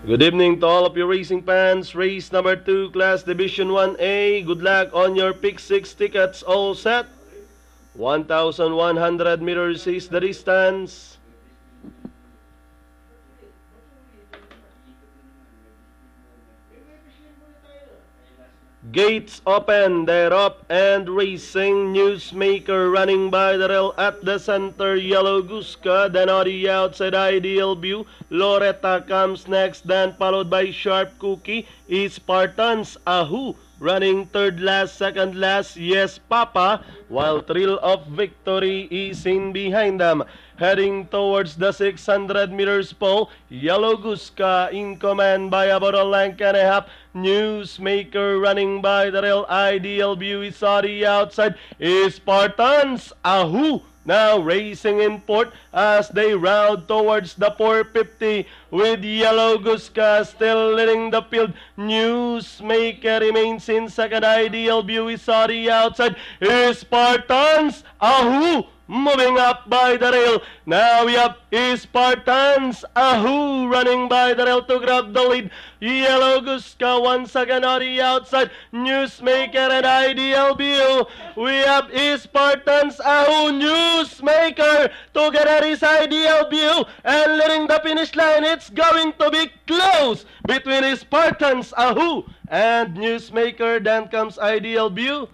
Good evening to all of your racing fans. Race number 2, Class Division 1A. Good luck on your pick 6 tickets. All set. 1,100 meters is the distance. Gates open, they're up and racing. Newsmaker running by the rail at the center. Yellow Guska, then on the outside Ideal View. Loretta comes next, then followed by Sharp Cookie. Spartans, Ahu running third last, second last, Yes Papa, while Thrill of Victory is in behind them. Heading towards the 600 meters pole, Yellow Guska in command by about a length and a half. Newsmaker running by the rail. Ideal View is on the outside. Spartans, Ahu now racing in fourth as they round towards the 450 with Yellow Guska still leading the field. Newsmaker remains in second. Ideal View is on the outside. Spartans, Ahu moving up by the rail. Now we have Spartans, Ahu running by the rail to grab the lead. Yellow Guska once again on the outside. Newsmaker and Ideal View. We have Spartans, Ahu, Newsmaker together is Ideal View, and leading the finish line. It's going to be close between Spartans, Ahu, and Newsmaker. Then comes Ideal View.